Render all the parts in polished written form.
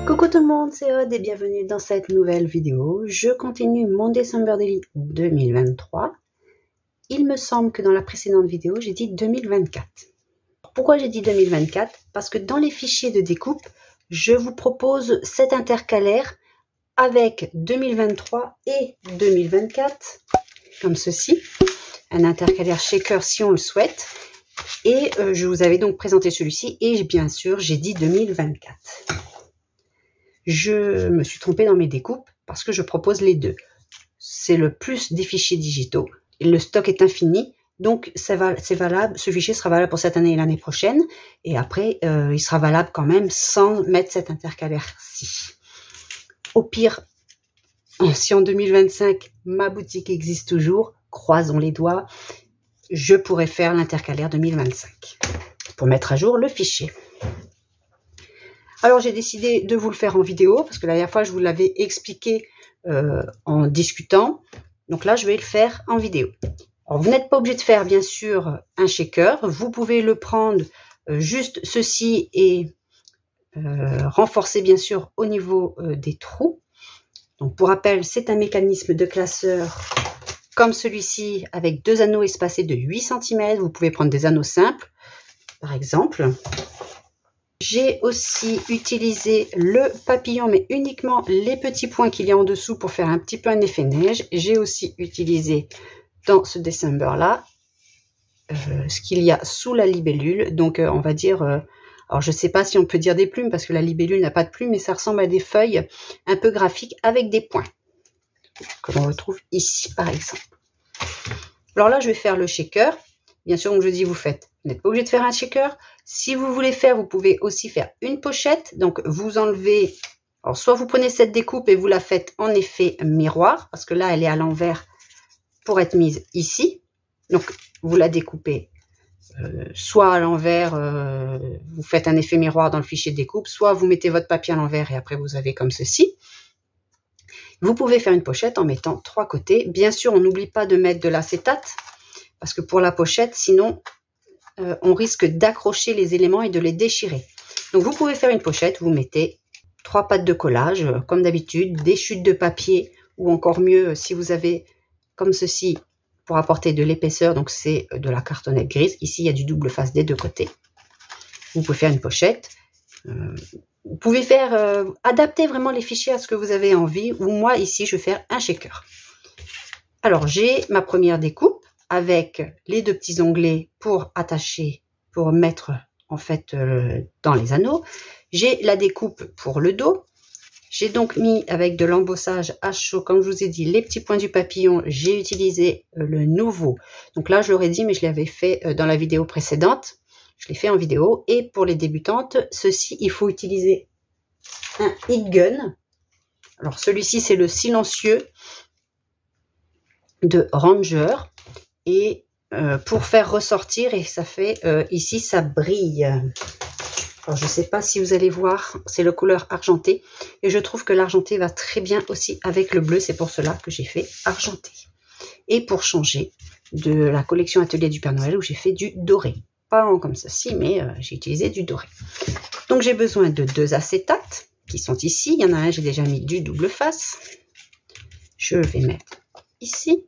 Coucou tout le monde, c'est Aude et bienvenue dans cette nouvelle vidéo. Je continue mon December Daily 2023. Il me semble que dans la précédente vidéo, j'ai dit 2024. Pourquoi j'ai dit 2024? Parce que dans les fichiers de découpe, je vous propose cet intercalaire avec 2023 et 2024, comme ceci. Un intercalaire shaker si on le souhaite. Et je vous avais donc présenté celui-ci et bien sûr, j'ai dit 2024. Je me suis trompée dans mes découpes parce que je propose les deux. C'est le plus des fichiers digitaux. Le stock est infini, donc c'est valable. Ce fichier sera valable pour cette année et l'année prochaine. Et après, il sera valable quand même sans mettre cet intercalaire-ci. Au pire, si en 2025, ma boutique existe toujours, croisons les doigts, je pourrais faire l'intercalaire 2025 pour mettre à jour le fichier. Alors j'ai décidé de vous le faire en vidéo parce que la dernière fois je vous l'avais expliqué en discutant. Donc là je vais le faire en vidéo. Alors vous n'êtes pas obligé de faire bien sûr un shaker. Vous pouvez le prendre juste ceci et renforcer bien sûr au niveau des trous. Donc pour rappel, c'est un mécanisme de classeur comme celui-ci avec deux anneaux espacés de 8 cm. Vous pouvez prendre des anneaux simples par exemple. J'ai aussi utilisé le papillon, mais uniquement les petits points qu'il y a en dessous pour faire un petit peu un effet neige. J'ai aussi utilisé dans ce December-là ce qu'il y a sous la libellule. Donc, on va dire, alors je ne sais pas si on peut dire des plumes parce que la libellule n'a pas de plumes, mais ça ressemble à des feuilles un peu graphiques avec des points que l'on retrouve ici, par exemple. Alors là, je vais faire le shaker. Bien sûr, comme je dis, vous n'êtes pas obligé de faire un shaker. Si vous voulez faire, vous pouvez aussi faire une pochette. Donc, vous enlevez, alors soit vous prenez cette découpe et vous la faites en effet miroir, parce que là, elle est à l'envers pour être mise ici. Donc, vous la découpez soit à l'envers, vous faites un effet miroir dans le fichier de découpe, soit vous mettez votre papier à l'envers et après vous avez comme ceci. Vous pouvez faire une pochette en mettant 3 côtés. Bien sûr, on n'oublie pas de mettre de l'acétate, parce que pour la pochette, sinon, on risque d'accrocher les éléments et de les déchirer. Donc, vous pouvez faire une pochette, vous mettez 3 pattes de collage, comme d'habitude, des chutes de papier, ou encore mieux, si vous avez comme ceci, pour apporter de l'épaisseur, donc c'est de la cartonnette grise. Ici, il y a du double face des deux côtés. Vous pouvez faire une pochette. Vous pouvez faire, adapter vraiment les fichiers à ce que vous avez envie, ou moi, ici, je vais faire un shaker. Alors, j'ai ma première découpe avec les deux petits onglets pour attacher, pour mettre en fait dans les anneaux. J'ai la découpe pour le dos. J'ai donc mis avec de l'embossage à chaud, comme je vous ai dit, les petits points du papillon. J'ai utilisé le nouveau. Donc là, je l'aurais dit, mais je l'avais fait dans la vidéo précédente. Je l'ai fait en vidéo. Et pour les débutantes, ceci, il faut utiliser un heat gun. Alors celui-ci, c'est le silencieux de Ranger. Et pour faire ressortir, et ça fait ici ça brille. Alors je ne sais pas si vous allez voir, c'est le couleur argenté et je trouve que l'argenté va très bien aussi avec le bleu, c'est pour cela que j'ai fait argenté. Et pour changer de la collection Atelier du Père Noël où j'ai fait du doré, pas en comme ceci, mais j'ai utilisé du doré. Donc j'ai besoin de 2 acétates qui sont ici. Il y en a un, j'ai déjà mis du double face. Je vais mettre ici.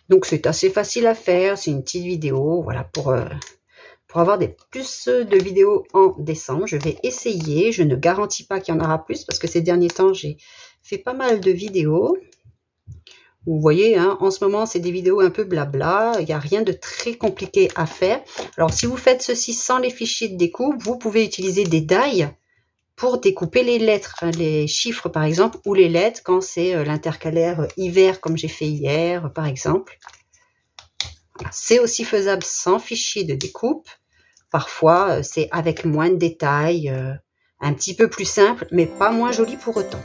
Donc c'est assez facile à faire, c'est une petite vidéo, voilà, pour avoir plus de vidéos en décembre. Je vais essayer, je ne garantis pas qu'il y en aura plus, parce que ces derniers temps, j'ai fait pas mal de vidéos. Vous voyez, hein, en ce moment, c'est des vidéos un peu blabla, il n'y a rien de très compliqué à faire. Alors si vous faites ceci sans les fichiers de découpe, vous pouvez utiliser des die pour découper les lettres, les chiffres par exemple, ou les lettres quand c'est l'intercalaire hiver comme j'ai fait hier par exemple. Voilà. C'est aussi faisable sans fichier de découpe. Parfois c'est avec moins de détails, un petit peu plus simple, mais pas moins joli pour autant.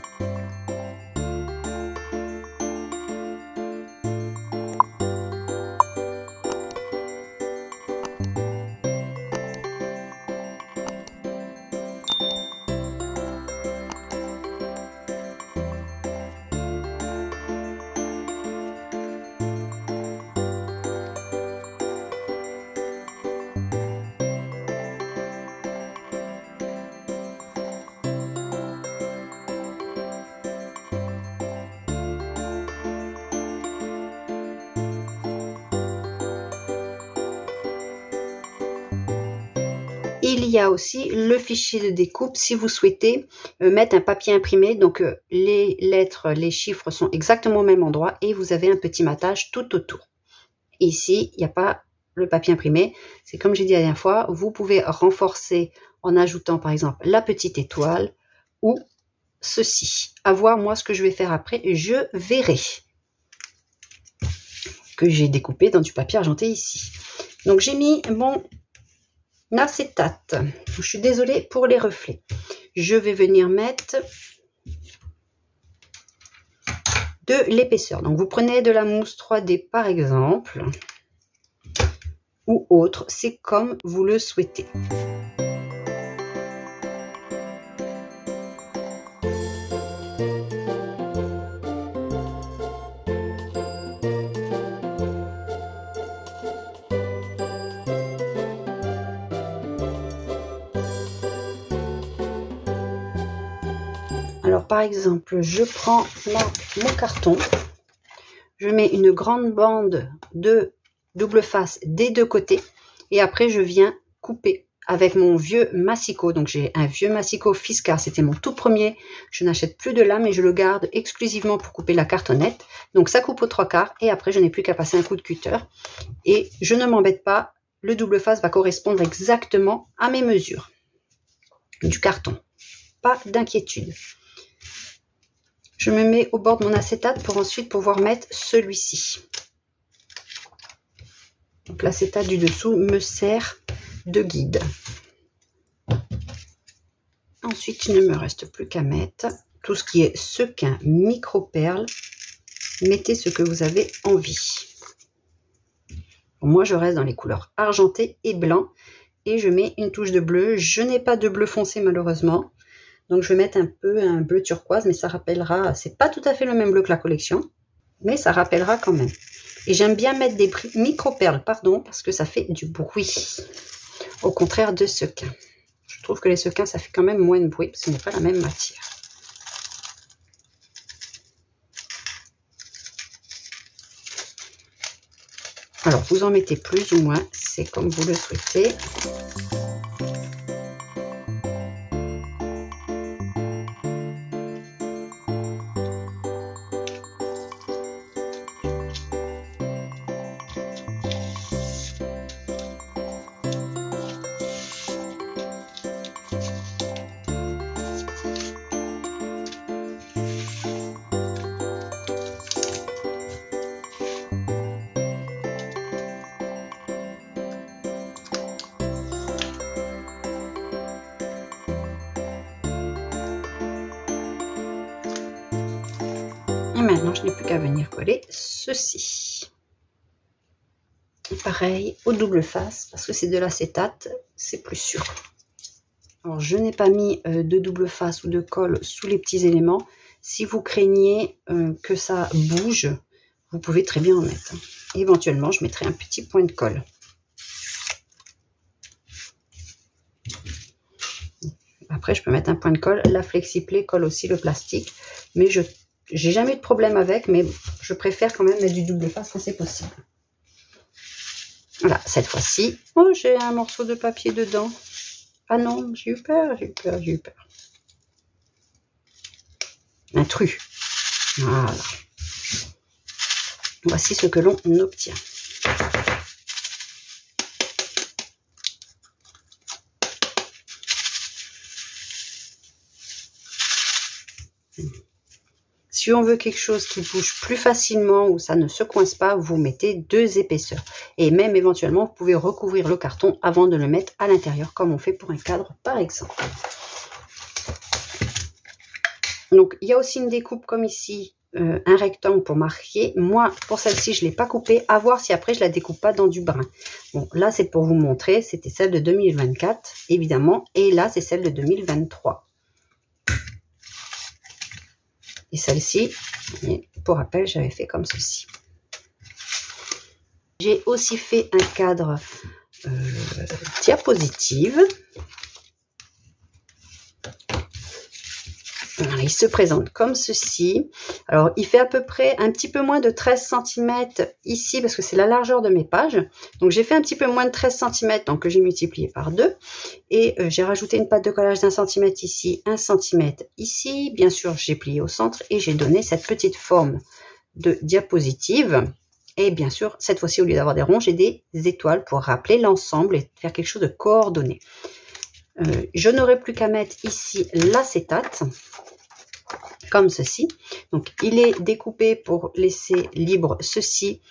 Il y a aussi le fichier de découpe si vous souhaitez mettre un papier imprimé. Donc les lettres, les chiffres sont exactement au même endroit et vous avez un petit matage tout autour. Ici, il n'y a pas le papier imprimé. C'est comme j'ai dit la dernière fois, vous pouvez renforcer en ajoutant par exemple la petite étoile ou ceci. À voir moi ce que je vais faire après, je verrai. Que j'ai découpé dans du papier argenté ici. Donc j'ai mis mon acétate. Je suis désolée pour les reflets. Je vais venir mettre de l'épaisseur. Donc vous prenez de la mousse 3D par exemple, ou autre, c'est comme vous le souhaitez. Alors par exemple, je prends mon carton, je mets une grande bande de double face des deux côtés et après je viens couper avec mon vieux massicot. Donc j'ai un vieux massicot Fiskars, c'était mon tout premier, je n'achète plus de lame et je le garde exclusivement pour couper la cartonnette. Donc ça coupe aux 3/4 et après je n'ai plus qu'à passer un coup de cutter et je ne m'embête pas, le double face va correspondre exactement à mes mesures du carton, pas d'inquiétude. Je me mets au bord de mon acétate pour ensuite pouvoir mettre celui-ci. Donc l'acétate du dessous me sert de guide. Ensuite, il ne me reste plus qu'à mettre tout ce qui est sequin, micro-perles. Mettez ce que vous avez envie. Bon, moi, je reste dans les couleurs argentées et blanc. Et je mets une touche de bleu. Je n'ai pas de bleu foncé malheureusement. Donc, je vais mettre un peu un bleu turquoise, mais ça rappellera, c'est pas tout à fait le même bleu que la collection, mais ça rappellera quand même. Et j'aime bien mettre des micro-perles, pardon, parce que ça fait du bruit, au contraire de sequin. Je trouve que les sequins, ça fait quand même moins de bruit, parce que ce n'est pas la même matière. Alors, vous en mettez plus ou moins, c'est comme vous le souhaitez. Et maintenant, je n'ai plus qu'à venir coller ceci. Et pareil, au double face, parce que c'est de l'acétate, c'est plus sûr. Alors, je n'ai pas mis de double face ou de colle sous les petits éléments. Si vous craignez que ça bouge, vous pouvez très bien en mettre. Éventuellement, je mettrai un petit point de colle. Après, je peux mettre un point de colle. La FlexiPlay colle aussi le plastique, mais je n'ai jamais eu de problème avec, mais je préfère quand même mettre du double face quand c'est possible. Voilà, cette fois-ci, oh, j'ai un morceau de papier dedans. Ah non, j'ai eu peur, j'ai eu peur, j'ai eu peur. Intrus. Voilà. Voici ce que l'on obtient. Si on veut quelque chose qui bouge plus facilement ou ça ne se coince pas, vous mettez 2 épaisseurs. Et même éventuellement, vous pouvez recouvrir le carton avant de le mettre à l'intérieur, comme on fait pour un cadre par exemple. Donc, il y a aussi une découpe comme ici, un rectangle pour marquer. Moi, pour celle-ci, je ne l'ai pas coupée. À voir si après, je la découpe pas dans du brun. Bon, là, c'est pour vous montrer. C'était celle de 2024, évidemment. Et là, c'est celle de 2023. Et celle-ci, pour rappel, j'avais fait comme ceci. J'ai aussi fait un cadre diapositive. Voilà, il se présente comme ceci. Alors, il fait à peu près un petit peu moins de 13 cm ici, parce que c'est la largeur de mes pages. Donc, j'ai fait un petit peu moins de 13 cm, donc j'ai multiplié par 2. Et j'ai rajouté une patte de collage d'1 cm ici, 1 cm ici. Bien sûr, j'ai plié au centre et j'ai donné cette petite forme de diapositive. Et bien sûr, cette fois-ci, au lieu d'avoir des ronds, j'ai des étoiles pour rappeler l'ensemble et faire quelque chose de coordonné. Je n'aurai plus qu'à mettre ici l'acétate, comme ceci. Donc, il est découpé pour laisser libre ceci.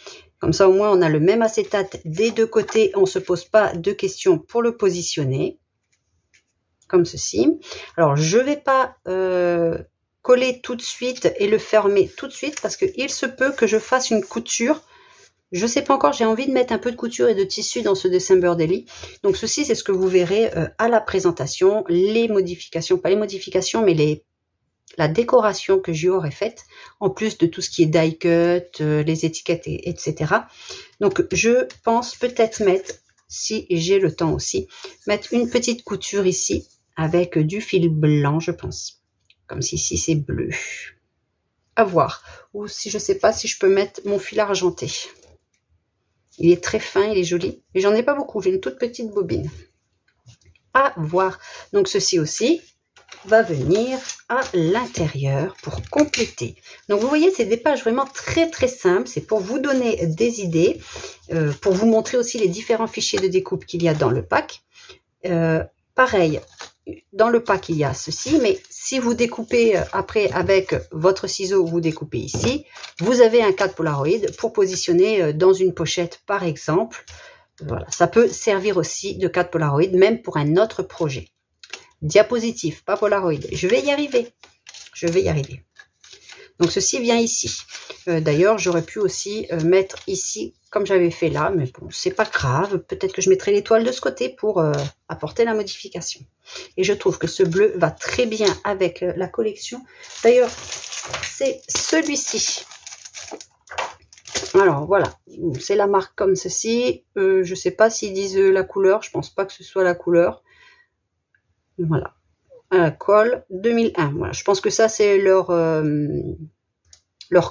Comme ça, au moins, on a le même acétate des deux côtés. On ne se pose pas de questions pour le positionner, comme ceci. Alors, je ne vais pas coller tout de suite et le fermer tout de suite, parce qu'il se peut que je fasse une couture. Je ne sais pas encore, j'ai envie de mettre un peu de couture et de tissu dans ce December Daily. Donc ceci, c'est ce que vous verrez à la présentation, les modifications, pas les modifications, mais la décoration que j'y aurais faite, en plus de tout ce qui est die cut, les étiquettes, etc. Donc je pense peut-être mettre, si j'ai le temps aussi, mettre une petite couture ici, avec du fil blanc, je pense. Comme si ici c'est bleu. À voir. Ou si je ne sais pas si je peux mettre mon fil argenté. Il est très fin, il est joli. Mais j'en ai pas beaucoup, j'ai une toute petite bobine. À voir. Donc ceci aussi va venir à l'intérieur pour compléter. Donc vous voyez, c'est des pages vraiment très très simples. C'est pour vous donner des idées, pour vous montrer aussi les différents fichiers de découpe qu'il y a dans le pack. Pareil, dans le pack il y a ceci, mais si vous découpez après avec votre ciseau, vous découpez ici, vous avez un cadre Polaroid pour positionner dans une pochette par exemple. Voilà, ça peut servir aussi de cadre Polaroid, même pour un autre projet. Diapositive, pas Polaroid. Je vais y arriver. Je vais y arriver. Donc ceci vient ici. D'ailleurs, j'aurais pu aussi mettre ici, comme j'avais fait là, mais bon, c'est pas grave. Peut-être que je mettrai l'étoile de ce côté pour apporter la modification. Et je trouve que ce bleu va très bien avec la collection. D'ailleurs, c'est celui-ci. Alors voilà, c'est la marque comme ceci. Je sais pas s'ils disent la couleur. Je pense pas que ce soit la couleur. Voilà. Col 2001. Voilà, je pense que ça c'est leur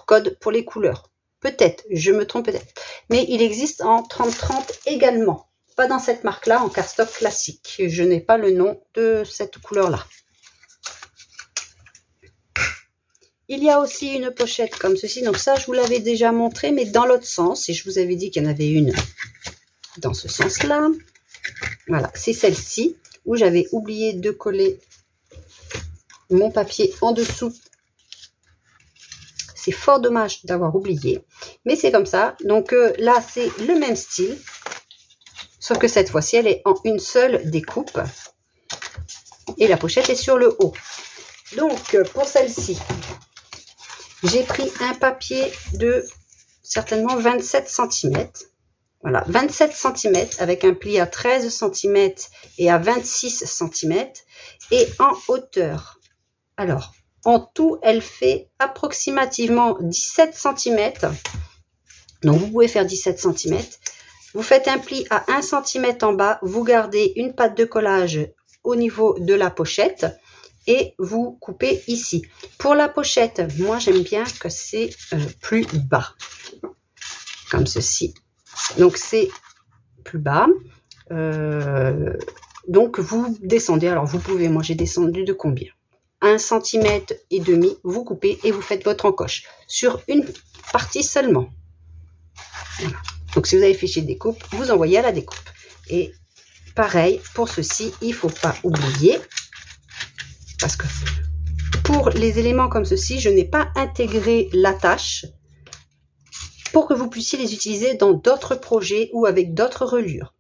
code pour les couleurs. Peut-être, je me trompe peut-être. Mais il existe en 30-30 également. Pas dans cette marque-là, en cardstock classique. Je n'ai pas le nom de cette couleur-là. Il y a aussi une pochette comme ceci. Donc ça, je vous l'avais déjà montré, mais dans l'autre sens. Et je vous avais dit qu'il y en avait une dans ce sens-là. Voilà, c'est celle-ci où j'avais oublié de coller mon papier en dessous. C'est fort dommage d'avoir oublié, mais c'est comme ça. Donc là, c'est le même style, sauf que cette fois-ci, elle est en une seule découpe. Et la pochette est sur le haut. Donc, pour celle-ci, j'ai pris un papier de certainement 27 cm. Voilà, 27 cm avec un pli à 13 cm et à 26 cm. Et en hauteur, alors, en tout, elle fait approximativement 17 cm. Donc, vous pouvez faire 17 cm. Vous faites un pli à 1 cm en bas. Vous gardez une patte de collage au niveau de la pochette. Et vous coupez ici. Pour la pochette, moi, j'aime bien que c'est plus bas. Comme ceci. Donc, c'est plus bas. Donc, vous descendez. Alors, vous pouvez, moi, j'ai descendu de combien? 1,5 cm, vous coupez et vous faites votre encoche sur une partie seulement. Voilà. Donc, si vous avez fichier de découpe, vous envoyez à la découpe. Et pareil, pour ceci, il ne faut pas oublier, parce que pour les éléments comme ceci, je n'ai pas intégré l'attache pour que vous puissiez les utiliser dans d'autres projets ou avec d'autres reliures.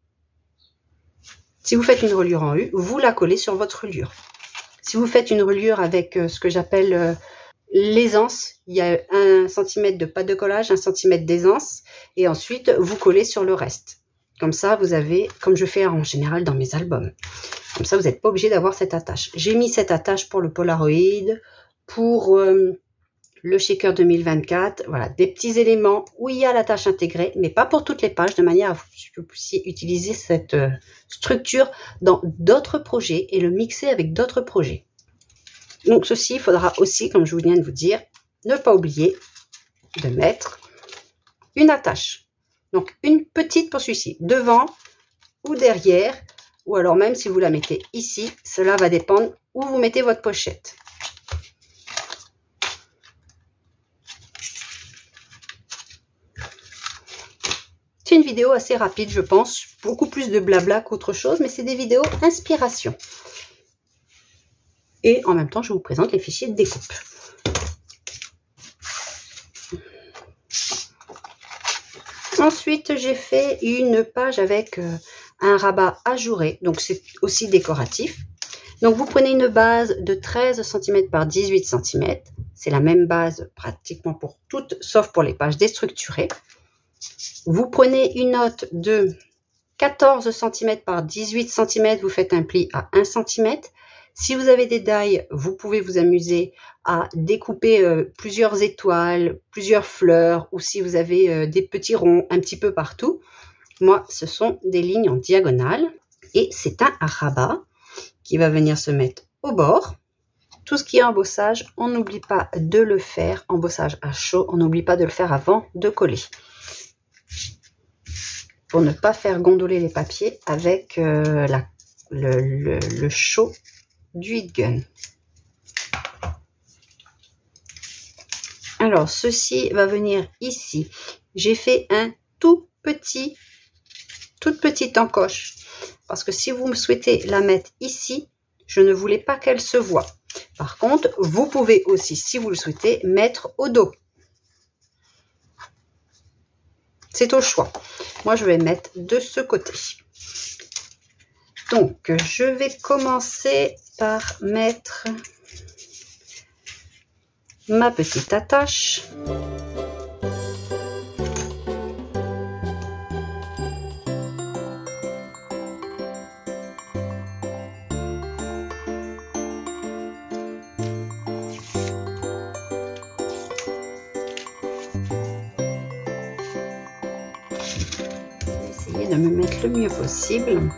Si vous faites une reliure en U, vous la collez sur votre reliure. Si vous faites une reliure avec ce que j'appelle l'aisance, il y a 1 cm de pâte de collage, 1 cm d'aisance, et ensuite vous collez sur le reste. Comme ça, vous avez, comme je fais en général dans mes albums, comme ça vous n'êtes pas obligé d'avoir cette attache. J'ai mis cette attache pour le Polaroid, pour le Shaker 2024, voilà, des petits éléments où il y a l'attache intégrée, mais pas pour toutes les pages, de manière à ce que vous puissiez utiliser cette structure dans d'autres projets et le mixer avec d'autres projets. Donc ceci, il faudra aussi, comme je viens de vous dire, ne pas oublier de mettre une attache. Donc une petite pour celui-ci, devant ou derrière, ou alors même si vous la mettez ici, cela va dépendre où vous mettez votre pochette. C'est une vidéo assez rapide, je pense, beaucoup plus de blabla qu'autre chose, mais c'est des vidéos inspiration. Et en même temps, je vous présente les fichiers de découpe. Ensuite, j'ai fait une page avec un rabat ajouré, donc c'est aussi décoratif. Donc, vous prenez une base de 13 cm par 18 cm. C'est la même base pratiquement pour toutes, sauf pour les pages déstructurées. Vous prenez une note de 14 cm par 18 cm, vous faites un pli à 1 cm. Si vous avez des die, vous pouvez vous amuser à découper plusieurs étoiles, plusieurs fleurs, ou si vous avez des petits ronds un petit peu partout. Moi, ce sont des lignes en diagonale et c'est un rabat qui va venir se mettre au bord. Tout ce qui est embossage, on n'oublie pas de le faire, embossage à chaud, on n'oublie pas de le faire avant de coller. Pour ne pas faire gondoler les papiers avec le chaud du heat gun. Alors, ceci va venir ici. J'ai fait un toute petite encoche. Parce que si vous souhaitez la mettre ici, je ne voulais pas qu'elle se voie. Par contre, vous pouvez aussi, si vous le souhaitez, mettre au dos. C'est au choix. Moi, je vais mettre de ce côté. Donc, je vais commencer par mettre ma petite attache. Essayer de me mettre le mieux possible.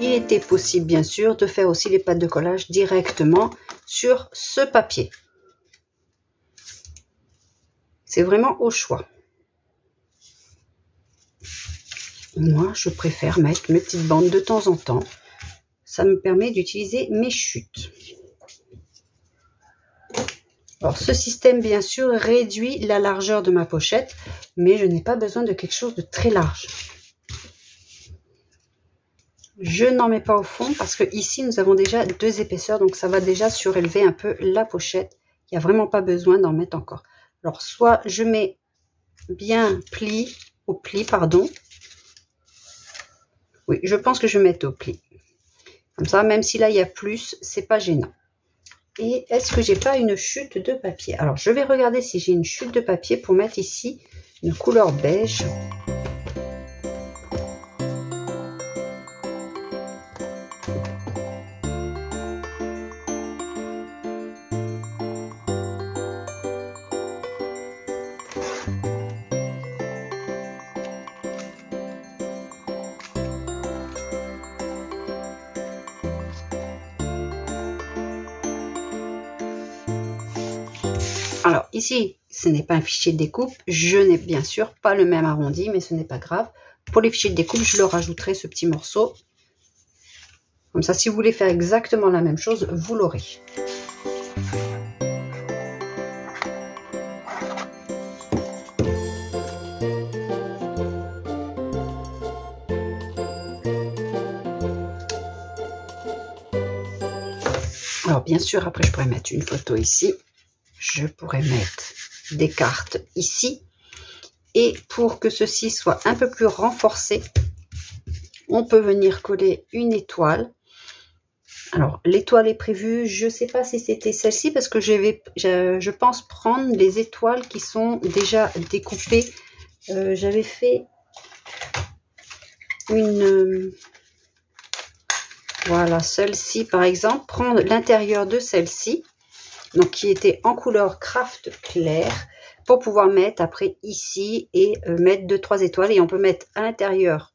Il était possible, bien sûr, de faire aussi les pattes de collage directement sur ce papier. C'est vraiment au choix. Moi, je préfère mettre mes petites bandes de temps en temps. Ça me permet d'utiliser mes chutes. Alors, ce système, bien sûr, réduit la largeur de ma pochette, mais je n'ai pas besoin de quelque chose de très large. Je n'en mets pas au fond parce que ici, nous avons déjà 2 épaisseurs, donc ça va déjà surélever un peu la pochette. Il n'y a vraiment pas besoin d'en mettre encore. Alors, soit je mets bien au pli, pardon. Oui, je pense que je vais mettre au pli. Comme ça, même si là, il y a plus, c'est pas gênant. Et est-ce que j'ai pas une chute de papier? Alors, je vais regarder si j'ai une chute de papier pour mettre ici une couleur beige. Alors ici, ce n'est pas un fichier de découpe, je n'ai bien sûr pas le même arrondi, mais ce n'est pas grave. Pour les fichiers de découpe, je leur rajouterai ce petit morceau. Comme ça, si vous voulez faire exactement la même chose, vous l'aurez. Alors bien sûr, après je pourrais mettre une photo ici. Je pourrais mettre des cartes ici. Et pour que ceci soit un peu plus renforcé, on peut venir coller une étoile. Alors, l'étoile est prévue. Je ne sais pas si c'était celle-ci parce que je pense prendre les étoiles qui sont déjà découpées. J'avais fait une Voilà, celle-ci par exemple, prendre l'intérieur de celle-ci, donc qui était en couleur craft clair, pour pouvoir mettre après ici et mettre 2-3 étoiles. Et on peut mettre à l'intérieur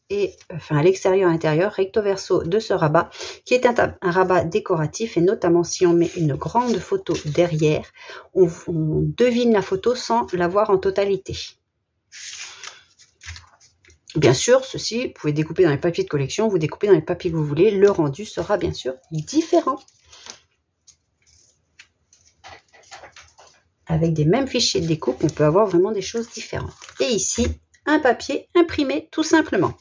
et enfin à l'extérieur, intérieur, recto verso de ce rabat, qui est un rabat décoratif. Et notamment si on met une grande photo derrière, on devine la photo sans la voir en totalité. Bien sûr, ceci, vous pouvez découper dans les papiers de collection, vous découpez dans les papiers que vous voulez. Le rendu sera bien sûr différent. Avec des mêmes fichiers de découpe, on peut avoir vraiment des choses différentes. Et ici, un papier imprimé tout simplement.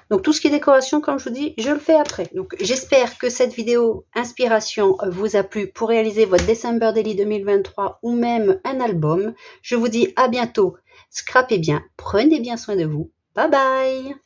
Donc tout ce qui est décoration, comme je vous dis, je le fais après. Donc j'espère que cette vidéo inspiration vous a plu pour réaliser votre December Daily 2023 ou même un album. Je vous dis à bientôt. Scrapez bien, prenez bien soin de vous. Bye bye!